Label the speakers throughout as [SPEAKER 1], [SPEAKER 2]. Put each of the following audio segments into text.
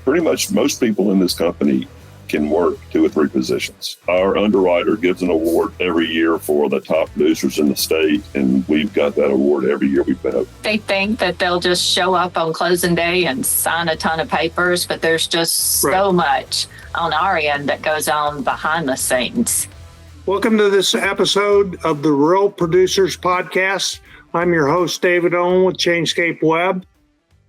[SPEAKER 1] pretty much most people in this company can work 2 or 3 positions. Our underwriter gives an award every year for the top producers in the state, and we've got that award every year we've been open.
[SPEAKER 2] They think that they'll just show up on closing day and sign a ton of papers, but there's just so much on our end that goes on behind the scenes.
[SPEAKER 3] Welcome to this episode of the Rural Producers Podcast. I'm your host, David Owen with Chainscape Web.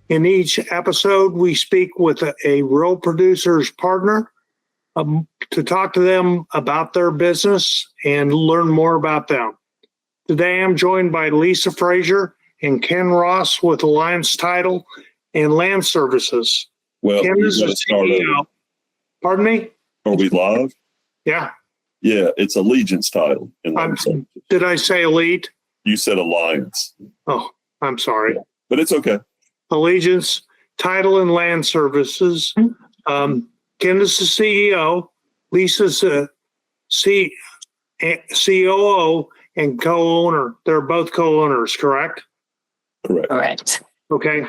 [SPEAKER 3] In each episode, we speak with a rural producers partner to talk to them about their business and learn more about them. Today, I'm joined by Lisa Frazier and Ken Ross with Alliance Title and Land Services.
[SPEAKER 1] Well,
[SPEAKER 3] Ken is the CEO. Pardon me?
[SPEAKER 1] Are we live?
[SPEAKER 3] Yeah.
[SPEAKER 1] Yeah, it's Allegiance Title.
[SPEAKER 3] Did I say Elite?
[SPEAKER 1] You said Alliance.
[SPEAKER 3] Oh, I'm sorry.
[SPEAKER 1] Yeah, but it's okay.
[SPEAKER 3] Allegiance Title and Land Services. Ken is the CEO. Lisa's the COO and co-owner. They're both co-owners, correct?
[SPEAKER 2] Correct.
[SPEAKER 3] Okay.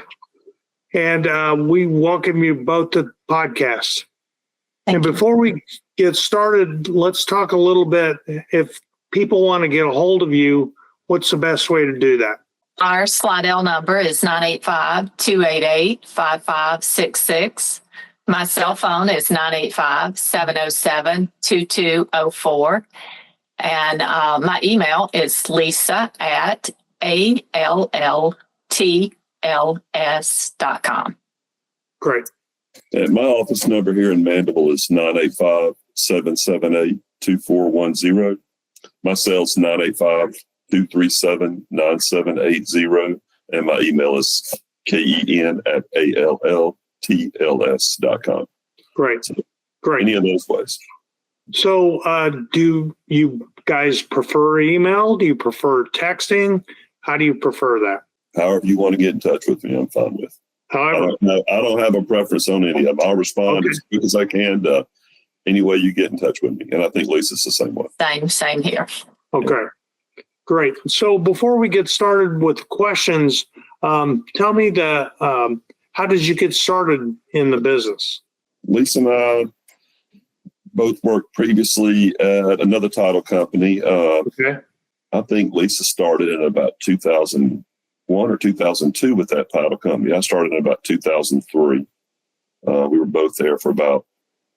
[SPEAKER 3] And we welcome you both to the podcast.
[SPEAKER 2] Thank you.
[SPEAKER 3] Before we get started, let's talk a little bit. If people want to get a hold of you, what's the best way to do that?
[SPEAKER 2] Our Slidell number is 985-288-5566. My cell phone is 985-707-2204. And my email is lisa@alltls.com.
[SPEAKER 3] Great.
[SPEAKER 1] And my office number here in Mandeville is 985-778-2410. My cell's 985-237-9780. And my email is ken@alltls.com.
[SPEAKER 3] Great.
[SPEAKER 1] So,
[SPEAKER 3] great.
[SPEAKER 1] Any of those ways.
[SPEAKER 3] So do you guys prefer email? Do you prefer texting? How do you prefer that?
[SPEAKER 1] However you want to get in touch with me, I'm fine with.
[SPEAKER 3] However,
[SPEAKER 1] I don't have a preference on any of them. I'll respond as quick as I can to any way you get in touch with me. And I think Lisa's the same way.
[SPEAKER 2] Same here.
[SPEAKER 3] Okay. Great. So before we get started with questions, tell me how did you get started in the business?
[SPEAKER 1] Lisa and I both worked previously at another title company.
[SPEAKER 3] Okay.
[SPEAKER 1] I think Lisa started in about 2001 or 2002 with that title company. I started in about 2003. We were both there for about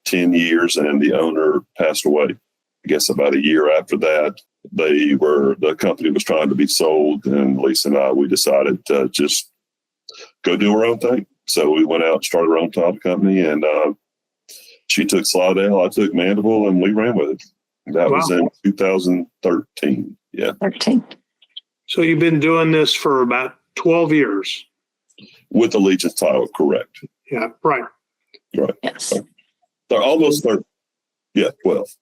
[SPEAKER 1] 10 years, and the owner passed away. I guess about a year after that, the company was trying to be sold, and Lisa and I, we decided to just go do our own thing. So we went out and started our own title company, and she took Slidell, I took Mandeville, and we ran with it. That was in 2013. Yeah.
[SPEAKER 2] 13.
[SPEAKER 3] So you've been doing this for about 12 years.
[SPEAKER 1] With Allegiance Title, correct.
[SPEAKER 3] Yeah, right.
[SPEAKER 1] Right.
[SPEAKER 2] Yes.
[SPEAKER 1] They're almost 30. Yeah, 12.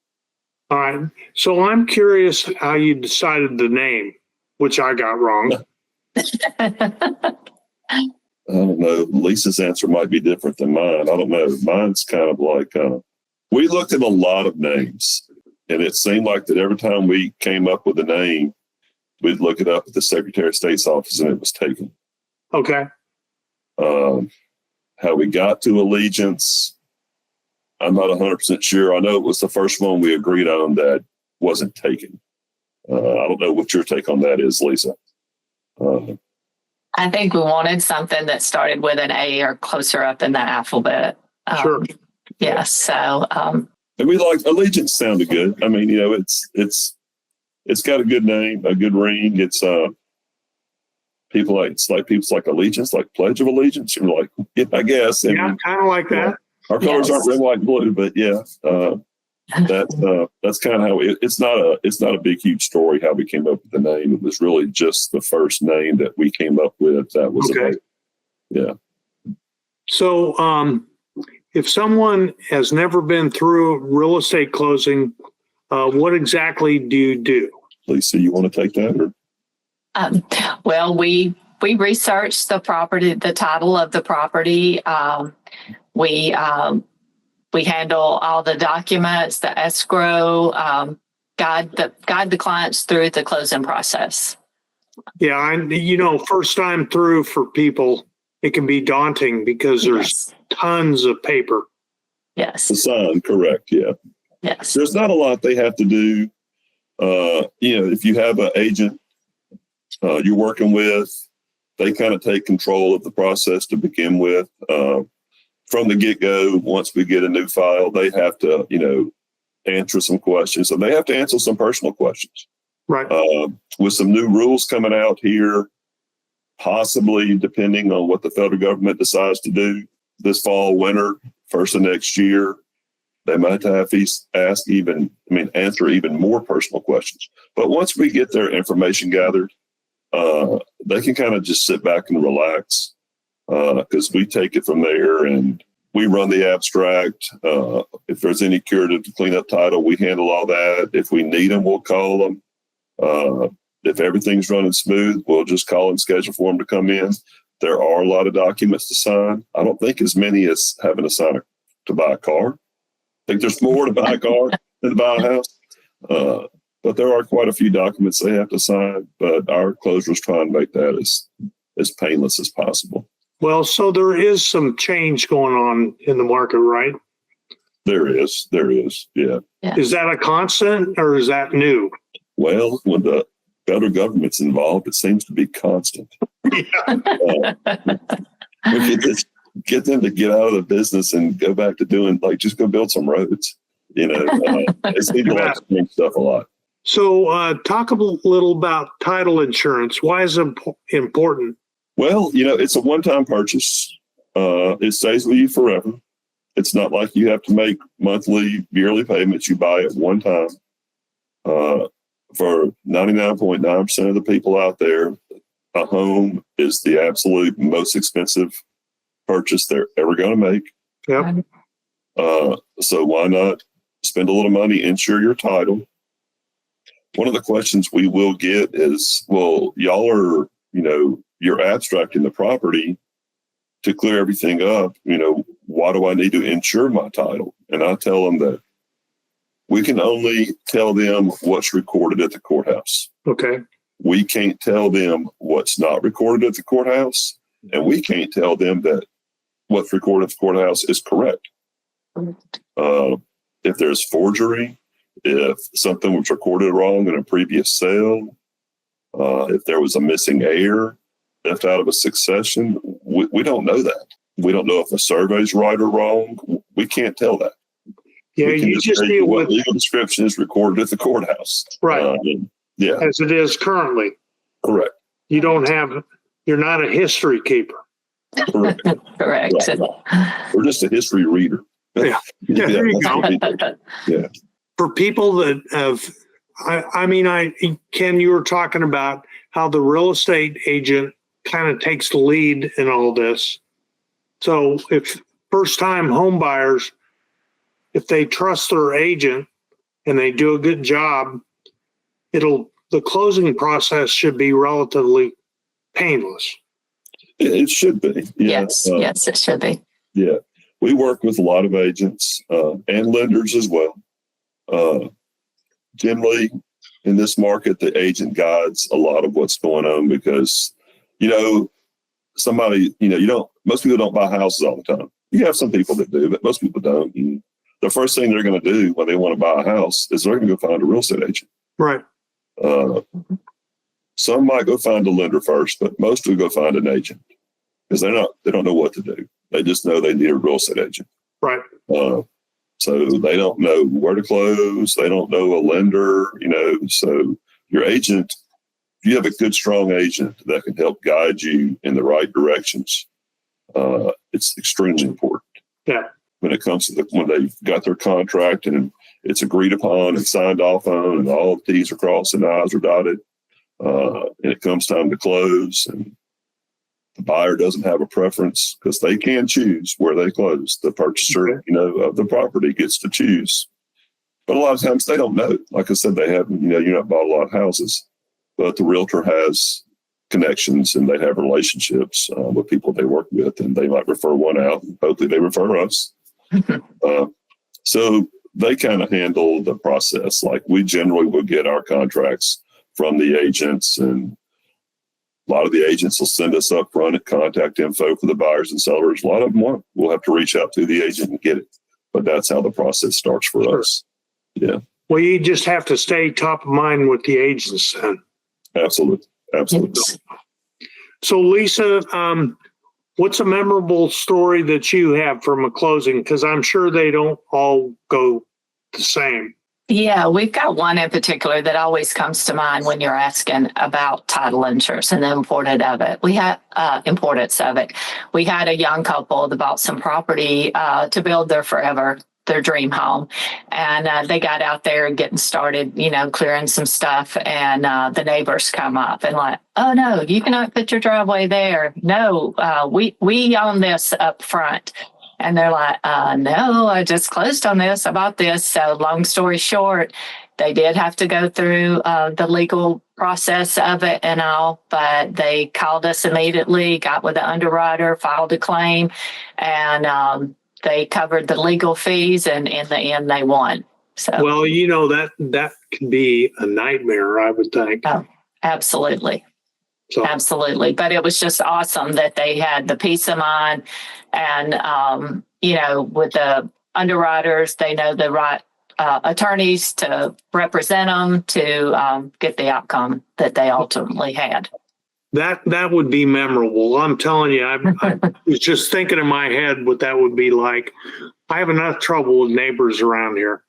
[SPEAKER 3] All right. So I'm curious how you decided the name, which I got wrong.
[SPEAKER 1] I don't know. Lisa's answer might be different than mine. I don't know. Mine's kind of like, we looked at a lot of names, and it seemed like that every time we came up with a name, we'd look it up at the Secretary of State's office and it was taken.
[SPEAKER 3] Okay.
[SPEAKER 1] How we got to Allegiance, I'm not 100% sure. I know it was the first one we agreed on that wasn't taken. I don't know what your take on that is, Lisa.
[SPEAKER 2] I think we wanted something that started with an A or closer up in the alphabet.
[SPEAKER 3] Sure.
[SPEAKER 2] Yes. So.
[SPEAKER 1] And we liked Allegiance. Sounded good. I mean, it's got a good name, a good ring. It's people's like Allegiance, like Pledge of Allegiance. You're like, yeah, I guess. And,
[SPEAKER 3] yeah, kind of like that.
[SPEAKER 1] Our colors aren't red, white, and blue, but yeah, that's kind of how it's not a big, huge story how we came up with the name. It was really just the first name that we came up with. That was
[SPEAKER 3] okay.
[SPEAKER 1] Yeah.
[SPEAKER 3] So, if someone has never been through a real estate closing, what exactly do you do?
[SPEAKER 1] Lisa, you want to take that? Or?
[SPEAKER 2] Well, we researched the property, the title of the property. We handle all the documents, the escrow, guide the clients through the closing process.
[SPEAKER 3] Yeah, first time through for people, it can be daunting because there's tons of paper.
[SPEAKER 2] Yes.
[SPEAKER 1] The sign, correct. Yeah.
[SPEAKER 2] Yes.
[SPEAKER 1] There's not a lot they have to do. If you have an agent you're working with, they kind of take control of the process to begin with. From the get-go, once we get a new file, they have to, answer some questions. And they have to answer some personal questions.
[SPEAKER 3] Right.
[SPEAKER 1] With some new rules coming out here, possibly depending on what the federal government decides to do this fall, winter, first of next year, they might have to answer even more personal questions. But once we get their information gathered, they can kind of just sit back and relax because we take it from there and we run the abstract. If there's any curative to clean up title, we handle all that. If we need them, we'll call them. If everything's running smooth, we'll just call and schedule for them to come in. There are a lot of documents to sign. I don't think as many as having to sign to buy a car. I think there's more to buy a car than to buy a house. But there are quite a few documents they have to sign. But our closers try and make that as painless as possible.
[SPEAKER 3] Well, so there is some change going on in the market, right?
[SPEAKER 1] There is. Yeah.
[SPEAKER 3] Is that a constant or is that new?
[SPEAKER 1] Well, when the federal government's involved, it seems to be constant. We could just get them to get out of the business and go back to doing just go build some roads. They seem to like to change stuff a lot.
[SPEAKER 3] So talk a little about title insurance. Why is it important?
[SPEAKER 1] Well, it's a one-time purchase. It stays with you forever. It's not like you have to make monthly, yearly payments. You buy it one time. For 99.9% of the people out there, a home is the absolute most expensive purchase they're ever going to make.
[SPEAKER 3] Yep.
[SPEAKER 1] So why not spend a little money, insure your title? One of the questions we will get is, well, y'all are, you're abstracting the property to clear everything up. Why do I need to insure my title? And I tell them that we can only tell them what's recorded at the courthouse.
[SPEAKER 3] Okay.
[SPEAKER 1] We can't tell them what's not recorded at the courthouse, and we can't tell them that what's recorded at the courthouse is correct. If there's forgery, if something was recorded wrong in a previous sale, if there was a missing heir left out of a succession, we don't know that. We don't know if a survey's right or wrong. We can't tell that.
[SPEAKER 3] Yeah, you just deal with
[SPEAKER 1] legal description is recorded at the courthouse.
[SPEAKER 3] Right.
[SPEAKER 1] Yeah.
[SPEAKER 3] As it is currently.
[SPEAKER 1] Correct.
[SPEAKER 3] You're not a history keeper.
[SPEAKER 1] Correct.
[SPEAKER 2] Correct.
[SPEAKER 1] Right. We're just a history reader.
[SPEAKER 3] Yeah. There you go.
[SPEAKER 1] Yeah.
[SPEAKER 3] For people that have, Ken, you were talking about how the real estate agent kind of takes the lead in all this. So if first-time home buyers, if they trust their agent and they do a good job, the closing process should be relatively painless.
[SPEAKER 1] It should be. Yeah.
[SPEAKER 2] Yes, it should be.
[SPEAKER 1] Yeah. We work with a lot of agents and lenders as well. Generally, in this market, the agent guides a lot of what's going on because, most people don't buy houses all the time. You have some people that do, but most people don't. And the first thing they're going to do when they want to buy a house is they're going to go find a real estate agent.
[SPEAKER 3] Right.
[SPEAKER 1] Some might go find a lender first, but most will go find an agent because they don't know what to do. They just know they need a real estate agent.
[SPEAKER 3] Right.
[SPEAKER 1] So they don't know where to close. They don't know a lender, so your agent, if you have a good, strong agent that can help guide you in the right directions, it's extremely important.
[SPEAKER 3] Yeah.
[SPEAKER 1] When it comes to when they've got their contract and it's agreed upon and signed off on and all the T's are crossed and I's are dotted, and it comes time to close and the buyer doesn't have a preference because they can choose where they close. The purchaser, of the property gets to choose. But a lot of times they don't know. Like I said, they haven't, you're not bought a lot of houses, but the realtor has connections and they have relationships with people they work with, and they might refer one out and hopefully they refer us. So they kind of handle the process. Like we generally will get our contracts from the agents, and A lot of the agents will send us up front and contact info for the buyers and sellers. A lot of them won't. We'll have to reach out to the agent and get it. But that's how the process starts for us. Yeah.
[SPEAKER 3] Well, you just have to stay top of mind with the agents then.
[SPEAKER 1] Absolutely. Absolutely.
[SPEAKER 3] So, Lisa, what's a memorable story that you have from a closing? Because I'm sure they don't all go the same.
[SPEAKER 2] Yeah, we've got one in particular that always comes to mind when you're asking about title insurance and the importance of it. Importance of it. We had a young couple that bought some property to build their dream home, and they got out there and getting started, clearing some stuff, and the neighbors come up and like, oh no, you cannot put your driveway there. No, we own this up front. And they're like, no, I just closed on this. I bought this. So long story short, they did have to go through the legal process of it and all, but they called us immediately, got with the underwriter, filed a claim, and they covered the legal fees, and in the end, they won. So,
[SPEAKER 3] well, that can be a nightmare, I would think.
[SPEAKER 2] Oh, absolutely. So. Absolutely. But it was just awesome that they had the peace of mind, and, with the underwriters, they know the right attorneys to represent them to get the outcome that they ultimately had.
[SPEAKER 3] That would be memorable. I'm telling you, I was just thinking in my head what that would be like. I have enough trouble with neighbors around here.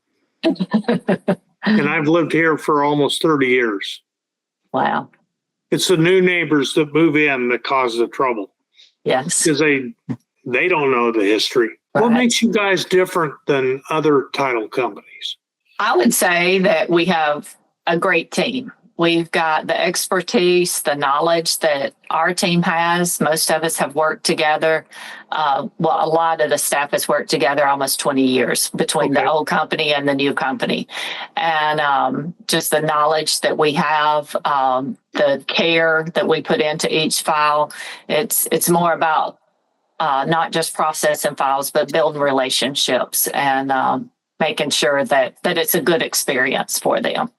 [SPEAKER 3] And I've lived here for almost 30 years.
[SPEAKER 2] Wow.
[SPEAKER 3] It's the new neighbors that move in that cause the trouble.
[SPEAKER 2] Yes.
[SPEAKER 3] Because they don't know the history. Right. What makes you guys different than other title companies?
[SPEAKER 2] I would say that we have a great team. We've got the expertise, the knowledge that our team has. Most of us have worked together. A lot of the staff has worked together almost 20 years between the old company and the new company. And just the knowledge that we have, the care that we put into each file, it's more about not just processing files, but building relationships and making sure that it's a good experience for them.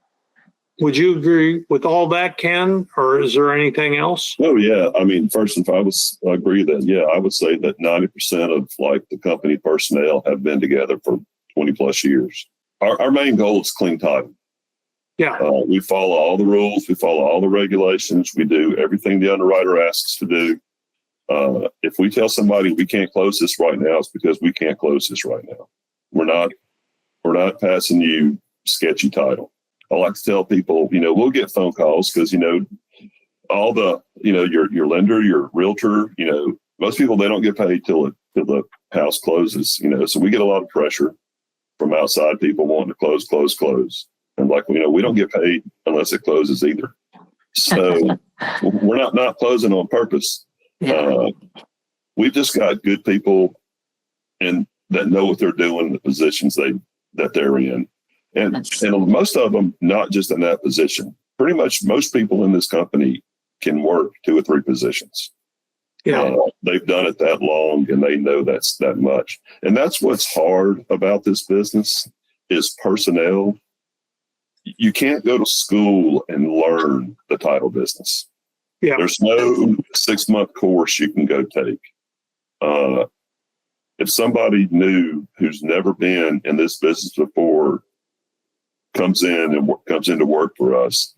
[SPEAKER 3] Would you agree with all that, Ken, or is there anything else?
[SPEAKER 1] Oh, yeah. I mean, first, if I agree that, yeah, I would say that 90% of the company personnel have been together for 20 plus years. Our main goal is clean title.
[SPEAKER 3] Yeah.
[SPEAKER 1] We follow all the rules. We follow all the regulations. We do everything the underwriter asks us to do. If we tell somebody we can't close this right now, it's because we can't close this right now. We're not passing you sketchy title. I like to tell people, we'll get phone calls because, all the, your lender, your realtor, most people, they don't get paid till the house closes, so we get a lot of pressure from outside people wanting to close. And we don't get paid unless it closes either. So we're not closing on purpose.
[SPEAKER 2] Yeah.
[SPEAKER 1] We've just got good people and that know what they're doing in the positions that they're in. And most of them, not just in that position. Pretty much most people in this company can work 2 or 3 positions.
[SPEAKER 3] Yeah.
[SPEAKER 1] They've done it that long and they know that's that much. And that's what's hard about this business is personnel. You can't go to school and learn the title business.
[SPEAKER 3] Yeah.
[SPEAKER 1] There's no 6-month course you can go take. If somebody new who's never been in this business before comes into work for us,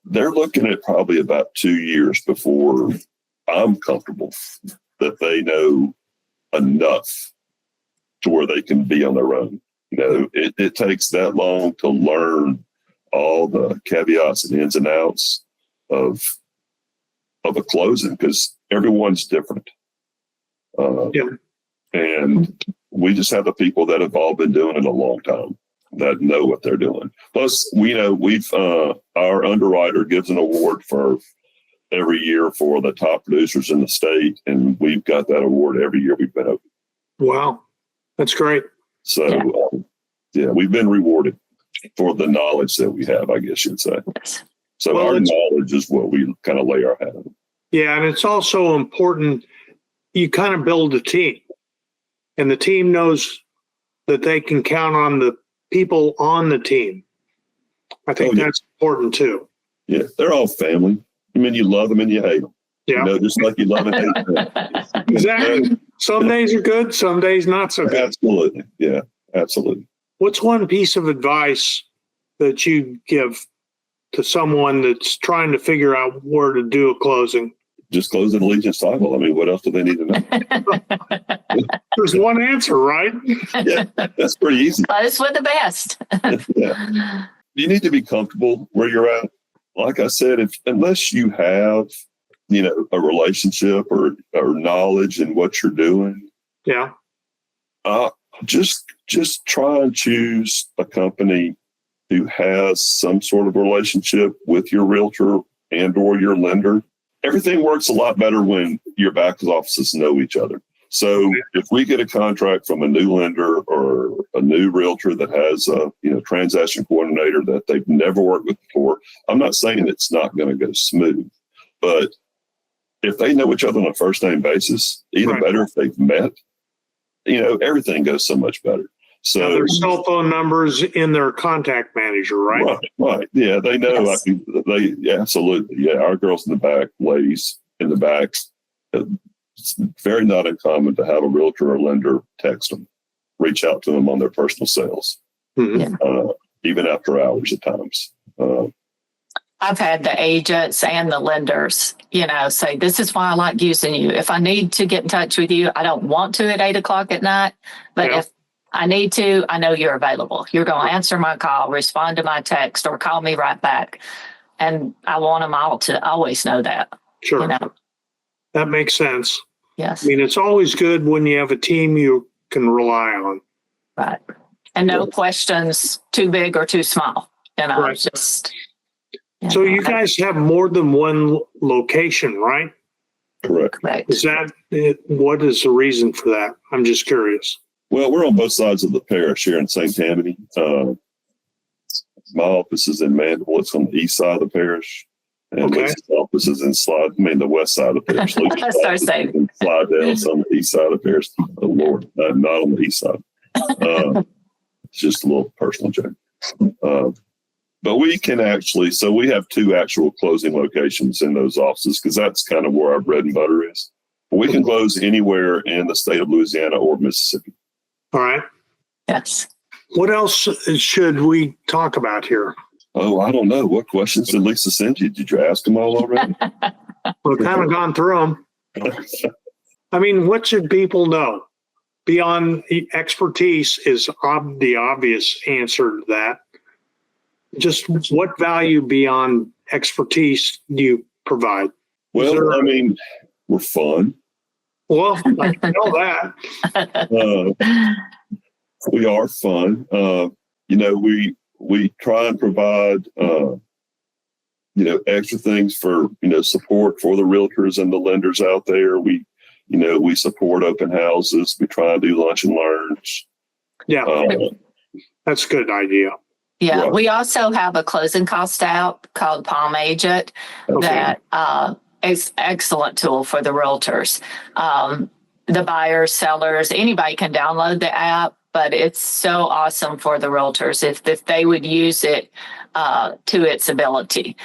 [SPEAKER 1] they're looking at probably about 2 years before I'm comfortable that they know enough to where they can be on their own. It takes that long to learn all the caveats and ins and outs of a closing because everyone's different. And we just have the people that have all been doing it a long time that know what they're doing. Plus, we've our underwriter gives an award for every year for the top producers in the state, and we've got that award every year we've been open.
[SPEAKER 3] Wow, that's great.
[SPEAKER 1] So, we've been rewarded for the knowledge that we have, I guess you'd say. So our knowledge is what we kind of lay our hat on.
[SPEAKER 3] Yeah, and it's also important. You kind of build a team, and the team knows that they can count on the people on the team. I think that's important too.
[SPEAKER 1] Yeah, they're all family. I mean, you love them and you hate them.
[SPEAKER 3] Yeah.
[SPEAKER 1] Just like you love and hate them.
[SPEAKER 3] Exactly. Some days are good, some days not so good.
[SPEAKER 1] Absolutely. Yeah, absolutely.
[SPEAKER 3] What's one piece of advice that you give to someone that's trying to figure out where to do a closing?
[SPEAKER 1] Just close an allegiance title. I mean, what else do they need to know?
[SPEAKER 3] There's one answer, right?
[SPEAKER 1] Yeah, that's pretty easy.
[SPEAKER 2] Close with the best.
[SPEAKER 1] Yeah. You need to be comfortable where you're at. Like I said, unless you have, a relationship or knowledge in what you're doing,
[SPEAKER 3] Yeah.
[SPEAKER 1] just try and choose a company who has some sort of relationship with your realtor and or your lender. Everything works a lot better when your back offices know each other. So if we get a contract from a new lender or a new realtor that has a transaction coordinator that they've never worked with before, I'm not saying it's not going to go smooth, but if they know each other on a first name basis, even better if they've met, everything goes so much better. So
[SPEAKER 3] now their cell phone numbers in their contact manager, right?
[SPEAKER 1] Right. Yeah, they know.
[SPEAKER 2] Yes.
[SPEAKER 1] Absolutely. Yeah, our girls in the back, ladies in the back. It's very not uncommon to have a realtor or lender text them, reach out to them on their personal cells, even after hours at times.
[SPEAKER 2] I've had the agents and the lenders, say, this is why I like using you. If I need to get in touch with you, I don't want to at 8:00 at night, but if I need to, I know you're available. You're going to answer my call, respond to my text, or call me right back. And I want them all to always know that.
[SPEAKER 3] Sure. That makes sense.
[SPEAKER 2] Yes.
[SPEAKER 3] I mean, it's always good when you have a team you can rely on.
[SPEAKER 2] Right. And no questions too big or too small.
[SPEAKER 3] Right.
[SPEAKER 2] Just.
[SPEAKER 3] So you guys have more than one location, right?
[SPEAKER 1] Correct.
[SPEAKER 3] Is that what is the reason for that? I'm just curious.
[SPEAKER 1] Well, we're on both sides of the parish here in St. Tammany. My office is in Mandeville. It's on the east side of the parish. And Lisa's office is in the west side of the parish. Slidell, it's on the east side of the parish. Oh, Lord, I'm not on the east side. It's just a little personal joke. But we can we have two actual closing locations in those offices because that's kind of where our bread and butter is. But we can close anywhere in the state of Louisiana or Mississippi.
[SPEAKER 3] All right.
[SPEAKER 2] Yes.
[SPEAKER 3] What else should we talk about here?
[SPEAKER 1] Oh, I don't know. What questions did Lisa send you? Did you ask them all already?
[SPEAKER 3] We've kind of gone through them. I mean, what should people know? Beyond expertise is the obvious answer to that. Just what value beyond expertise do you provide?
[SPEAKER 1] Well, I mean, we're fun.
[SPEAKER 3] Well, I know that.
[SPEAKER 1] We are fun. We try and provide, extra things for, support for the realtors and the lenders out there. We support open houses. We try and do lunch and learns.
[SPEAKER 3] Yeah, that's a good idea.
[SPEAKER 2] Yeah, we also have a closing cost app called Palm Agent that is excellent tool for the realtors. The buyers, sellers, anybody can download the app, but it's so awesome for the realtors if they would use it to its ability.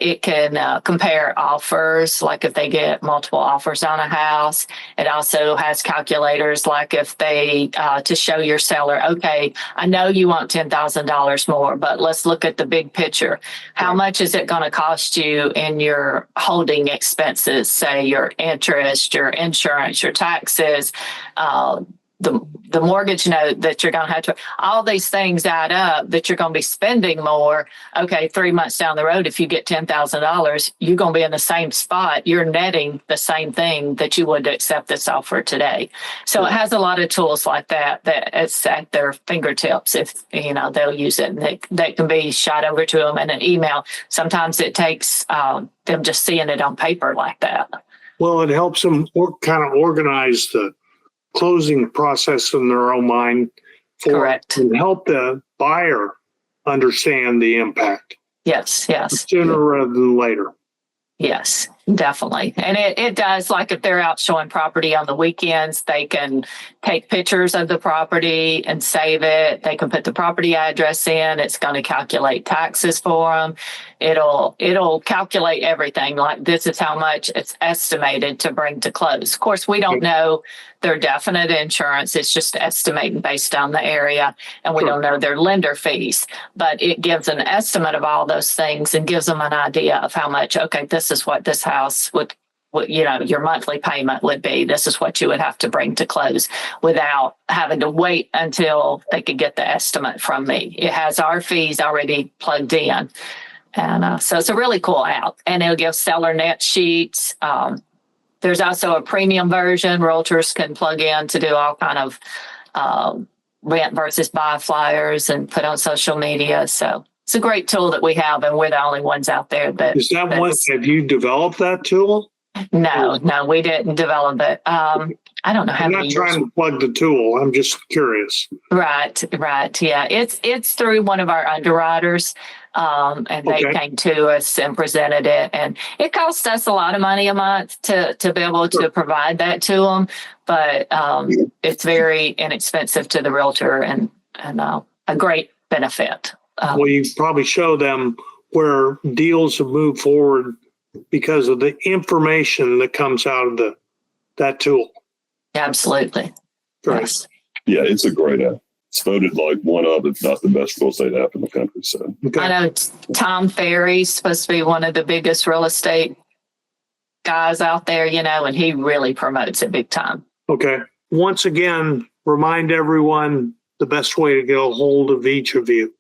[SPEAKER 2] It can compare offers, like if they get multiple offers on a house. It also has calculators, like if they, to show your seller, okay, I know you want $10,000 more, but let's look at the big picture. How much is it going to cost you in your holding expenses, say your interest, your insurance, your taxes, the mortgage note that you're going to have to, all these things add up that you're going to be spending more. Okay, 3 months down the road, if you get $10,000, you're going to be in the same spot. You're netting the same thing that you would to accept this offer today. So it has a lot of tools like that it's at their fingertips. If, they'll use it, and that can be shot over to them in an email. Sometimes it takes them just seeing it on paper like that.
[SPEAKER 3] Well, it helps them kind of organize the closing process in their own mind.
[SPEAKER 2] Correct.
[SPEAKER 3] And help the buyer understand the impact.
[SPEAKER 2] Yes.
[SPEAKER 3] Sooner rather than later.
[SPEAKER 2] Yes. Definitely. And it does, like if they're out showing property on the weekends, they can take pictures of the property and save it. They can put the property address in. It's going to calculate taxes for them. It'll calculate everything. Like this is how much it's estimated to bring to close. Of course, we don't know their definite insurance. It's just estimating based on the area, and we don't know their lender fees, but it gives an estimate of all those things and gives them an idea of how much, okay, this is what this house would your monthly payment would be. This is what you would have to bring to close without having to wait until they could get the estimate from me. It has our fees already plugged in. And so it's a really cool app, and it'll give seller net sheets. There's also a premium version. Realtors can plug in to do all kind of rent versus buy flyers and put on social media. So it's a great tool that we have, and we're the only ones out there that.
[SPEAKER 3] Is that what, have you developed that tool?
[SPEAKER 2] No, we didn't develop it. I don't know how
[SPEAKER 3] I'm
[SPEAKER 2] many
[SPEAKER 3] not trying to plug the tool. I'm just curious.
[SPEAKER 2] Right. Yeah. It's through one of our underwriters. And they came to us and presented it, and it costs us a lot of money a month to be able to provide that to them. But it's very inexpensive to the realtor and a great benefit.
[SPEAKER 3] Well, you probably show them where deals have moved forward because of the information that comes out of that tool.
[SPEAKER 2] Absolutely.
[SPEAKER 3] Right.
[SPEAKER 2] Yes.
[SPEAKER 1] Yeah, it's a great app. It's voted like one of, if not the best real estate app in the country. So
[SPEAKER 2] I know Tom Ferry's supposed to be one of the biggest real estate guys out there, and he really promotes it big time.
[SPEAKER 3] Okay. Once again, remind everyone the best way to get a hold of each of you.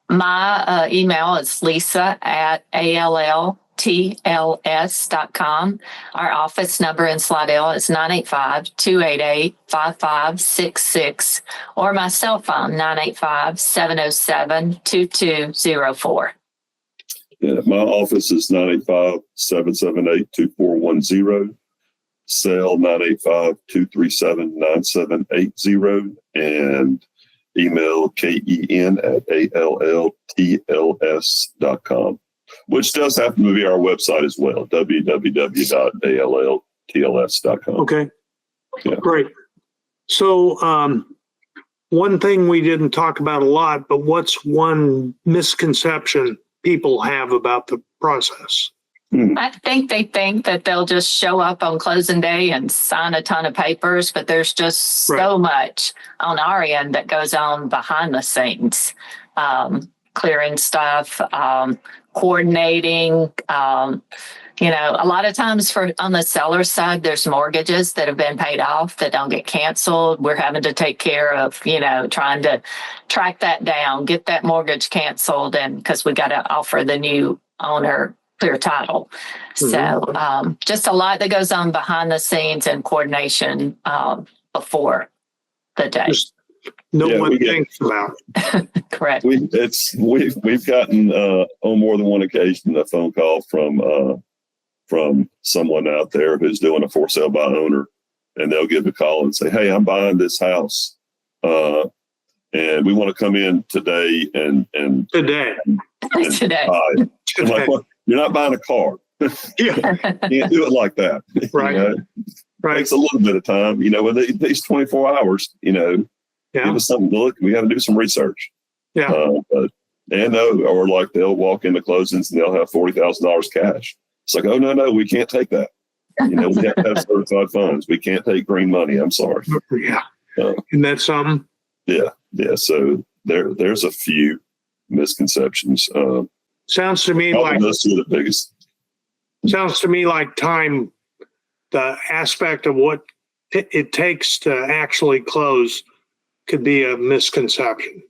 [SPEAKER 2] My email is lisa@alltls.com. Our office number in Slidell is 985-288-5566, or my cell phone, 985-707-2204.
[SPEAKER 1] yeah, my office is 985-778-2410. Cell 985-237-9780, and email ken@alltls.com, which does happen to be our website as well, www.alltls.com.
[SPEAKER 3] Okay.
[SPEAKER 1] Yeah.
[SPEAKER 3] Great. So one thing we didn't talk about a lot, but what's one misconception people have about the process?
[SPEAKER 2] I think they think that they'll just show up on closing day and sign a ton of papers, but there's just so much on our end that goes on behind the scenes, clearing stuff, coordinating. A lot of times on the seller side, there's mortgages that have been paid off that don't get canceled. We're having to take care of, trying to track that down, get that mortgage canceled, and because we got to offer the new owner clear title. So just a lot that goes on behind the scenes and coordination before the day.
[SPEAKER 3] Just one thinks about.
[SPEAKER 2] Correct.
[SPEAKER 1] We've gotten on more than one occasion a phone call from someone out there who's doing a for sale by owner, and they'll give a call and say, "Hey, I'm buying this house, and we want to come in today and
[SPEAKER 3] Today.
[SPEAKER 1] buy it." I'm like, well, you're not buying a car.
[SPEAKER 3] Yeah.
[SPEAKER 1] You can't do it like that.
[SPEAKER 3] Right.
[SPEAKER 1] It takes a little bit of time. With these 24 hours, give us something to look. We got to do some research.
[SPEAKER 3] Yeah.
[SPEAKER 1] Or like they'll walk into closings and they'll have $40,000 cash. It's like, oh, no, we can't take that. We have to have certified funds. We can't take green money. I'm sorry.
[SPEAKER 3] Yeah. And that's something.
[SPEAKER 1] Yeah. So there's a few misconceptions.
[SPEAKER 3] Sounds to me like
[SPEAKER 1] those are the biggest.
[SPEAKER 3] Sounds to me like time, the aspect of what it takes to actually close could be a misconception.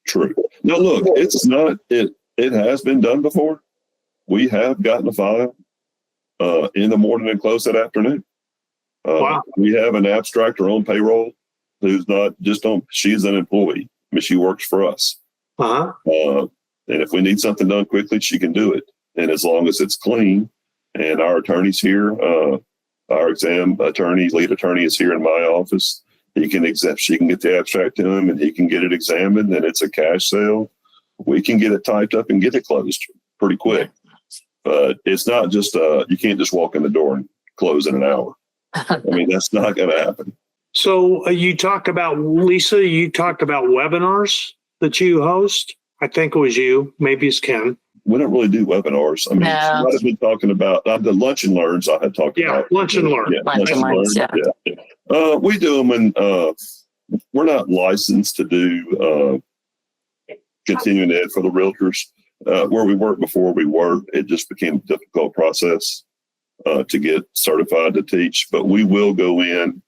[SPEAKER 1] True. Now, look, it's not, it has been done before. We have gotten a file in the morning and closed that afternoon.
[SPEAKER 3] Wow.
[SPEAKER 1] We have an abstractor on payroll who's not just she's an employee. I mean, she works for us. And if we need something done quickly, she can do it. And as long as it's clean, and our attorney's here, our exam attorney, lead attorney is here in my office. She can get the abstract to him and he can get it examined, and it's a cash sale. We can get it typed up and get it closed pretty quick. But it's not just, you can't just walk in the door and close in an hour. I mean, that's not going to happen.
[SPEAKER 3] So you talked about, Lisa, you talked about webinars that you host. I think it was you, maybe it's Ken.
[SPEAKER 1] We don't really do webinars. I mean,
[SPEAKER 2] No.
[SPEAKER 1] she might have been talking about the lunch and learns I had talked about.
[SPEAKER 3] Lunch and learn.
[SPEAKER 1] Yeah,
[SPEAKER 2] Lunch and learns,
[SPEAKER 1] yeah. We do them, and we're not licensed to do continuing ed for the realtors. Where we worked before we worked, it just became a difficult process to get certified to teach. But we will go in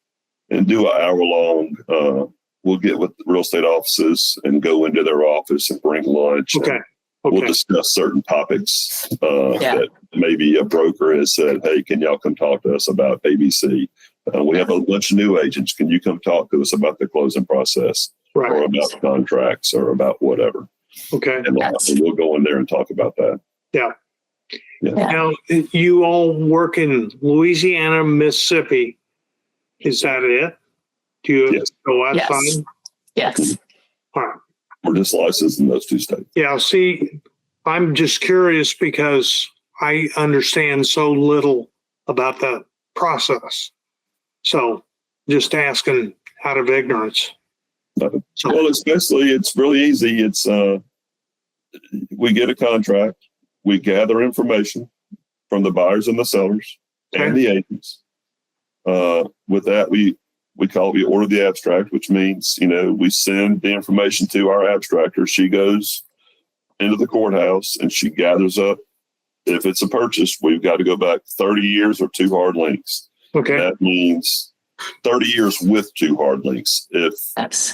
[SPEAKER 1] and do an hour-long. We'll get with the real estate offices and go into their office and bring lunch.
[SPEAKER 3] Okay.
[SPEAKER 1] We'll discuss certain topics that maybe a broker has said, hey, can y'all come talk to us about ABC? We have a bunch of new agents. Can you come talk to us about the closing process or about contracts or about whatever?
[SPEAKER 3] Okay.
[SPEAKER 1] And we'll go in there and talk about that.
[SPEAKER 3] Yeah. Now, you all work in Louisiana, Mississippi. Is that it? Do you go outside?
[SPEAKER 2] Yes.
[SPEAKER 3] All right.
[SPEAKER 1] We're just licensed in those two states.
[SPEAKER 3] Yeah, see, I'm just curious because I understand so little about the process. So just asking out of ignorance.
[SPEAKER 1] Well, it's really easy. It's we get a contract, we gather information from the buyers and the sellers and the agents. With that, we order the abstract, which means, we send the information to our abstractor. She goes into the courthouse and she gathers up. If it's a purchase, we've got to go back 30 years or 2 hard links.
[SPEAKER 3] Okay.
[SPEAKER 1] That means 30 years with 2 hard links. If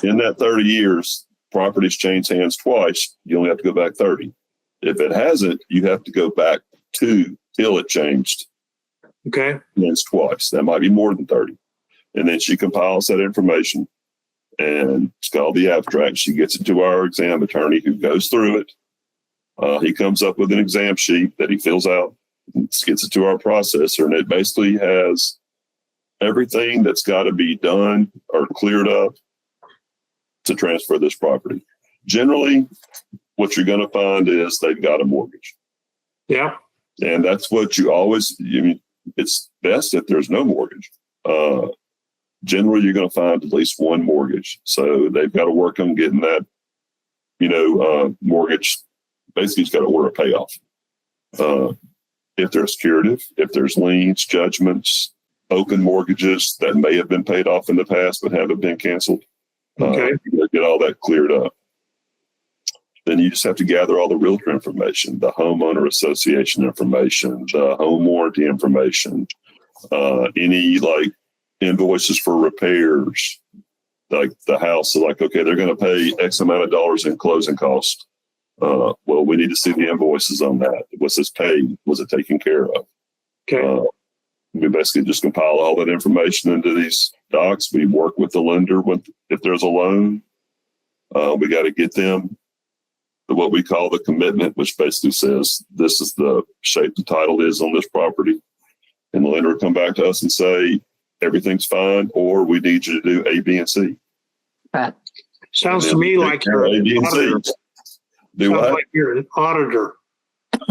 [SPEAKER 1] in that 30 years, property's changed hands twice, you only have to go back 30. If it hasn't, you have to go back 2 till it changed hands twice. That might be more than 30. And then she compiles that information and it's called the abstract. She gets it to our exam attorney who goes through it. He comes up with an exam sheet that he fills out, gets it to our processor, and it basically has everything that's got to be done or cleared up to transfer this property. Generally, what you're going to find is they've got a mortgage.
[SPEAKER 3] Yeah.
[SPEAKER 1] And that's what it's best if there's no mortgage. Generally, you're going to find at least one mortgage. So they've got to work on getting that, mortgage. Basically, you've got to order a payoff. If there's curative, if there's liens, judgments, open mortgages that may have been paid off in the past but haven't been canceled, you get all that cleared up. Then you just have to gather all the realtor information, the homeowner association information, the home warranty information, any invoices for repairs, like the house. So okay, they're going to pay X amount of dollars in closing costs. Well, we need to see the invoices on that. Was this paid? Was it taken care of?
[SPEAKER 3] Okay.
[SPEAKER 1] We basically just compile all that information into these docs. We work with the lender if there's a loan. We got to get them what we call the commitment, which basically says this is the shape the title is on this property. And the lender will come back to us and say, everything's fine, or we need you to do A, B, and C.
[SPEAKER 2] Right.
[SPEAKER 3] Sounds to me like you're
[SPEAKER 1] A, B, and C.
[SPEAKER 3] like you're an auditor.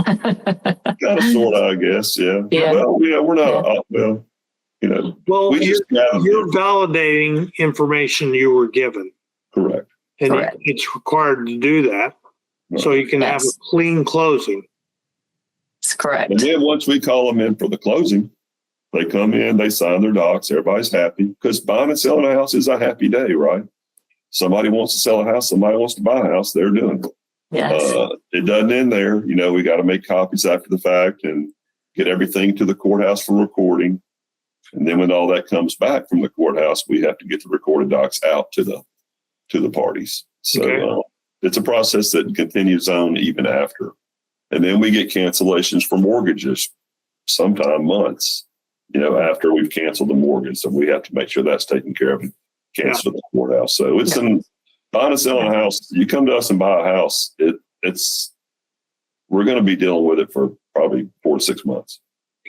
[SPEAKER 1] Kind of, sort of, I guess. Yeah. Well, we're not. Well,
[SPEAKER 3] Well, you're validating information you were given.
[SPEAKER 1] Correct.
[SPEAKER 3] And it's required to do that. Right. So you can have a clean closing.
[SPEAKER 2] That's correct.
[SPEAKER 1] And then once we call them in for the closing, they come in, they sign their docs, everybody's happy, because buying and selling a house is a happy day, right? Somebody wants to sell a house, somebody wants to buy a house, they're doing it.
[SPEAKER 2] Yes.
[SPEAKER 1] It doesn't end there. We got to make copies after the fact and get everything to the courthouse for recording. And then when all that comes back from the courthouse, we have to get the recorded docs out to the parties. So it's a process that continues on even after. And then we get cancellations for mortgages, sometime months, after we've canceled the mortgage. So we have to make sure that's taken care of and cancel the courthouse. So it's buying and selling a house. You come to us and buy a house, we're going to be dealing with it for probably 4 to 6 months.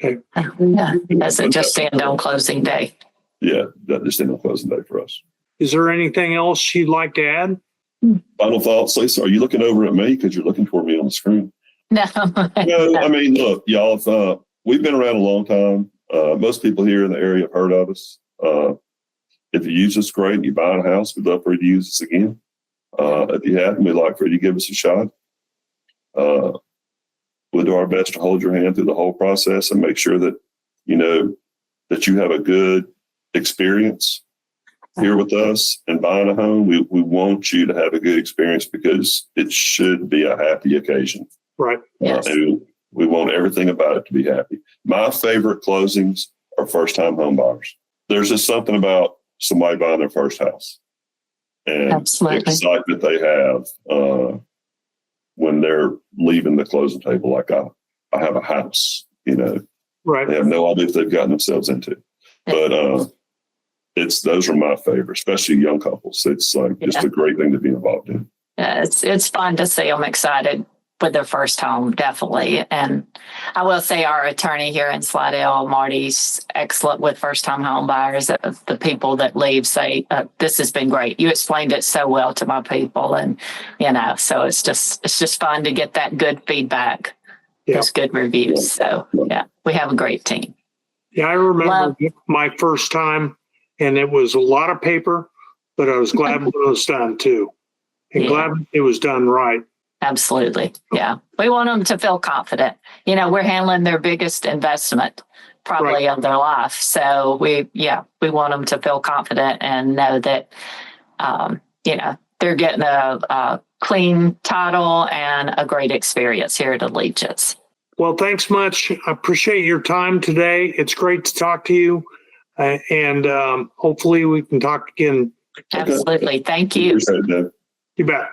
[SPEAKER 3] Okay.
[SPEAKER 2] Yeah. Doesn't just stand on closing day.
[SPEAKER 1] Yeah, that just stand on closing day for us.
[SPEAKER 3] Is there anything else you'd like to add?
[SPEAKER 1] Final thoughts, Lisa? Are you looking over at me because you're looking toward me on the screen?
[SPEAKER 2] No.
[SPEAKER 1] No, I mean, look, y'all, we've been around a long time. Most people here in the area have heard of us. If you use us, great. And you buy a house, we'd love for you to use us again. If you haven't, we'd like for you to give us a shot. We'll do our best to hold your hand through the whole process and make sure that, that you have a good experience here with us and buying a home. We want you to have a good experience because it should be a happy occasion.
[SPEAKER 3] Right.
[SPEAKER 2] Yes.
[SPEAKER 1] And we want everything about it to be happy. My favorite closings are first-time home buyers. There's just something about somebody buying their first house and
[SPEAKER 2] Absolutely.
[SPEAKER 1] the excitement they have when they're leaving the closing table. Like, I have a house,
[SPEAKER 3] Right.
[SPEAKER 1] they have no idea what they've gotten themselves into. But those are my favorite, especially young couples. It's like just a great thing to be involved in.
[SPEAKER 2] Yeah, it's fun to see them excited with their first home, definitely. And I will say our attorney here in Slidell, Marty's excellent with first-time home buyers. The people that leave say, this has been great. You explained it so well to my people. And, so it's just fun to get that good feedback, those good reviews. So, we have a great team.
[SPEAKER 3] Yeah, I remember my first time, and it was a lot of paper, but I was glad when it was done too. And glad it was done right.
[SPEAKER 2] Absolutely. Yeah. We want them to feel confident. We're handling their biggest investment probably of their life. So we want them to feel confident and know that, they're getting a clean title and a great experience here at Allegiance.
[SPEAKER 3] Well, thanks much. I appreciate your time today. It's great to talk to you. And hopefully we can talk again.
[SPEAKER 2] Absolutely. Thank you.
[SPEAKER 1] Appreciate that.
[SPEAKER 3] You bet.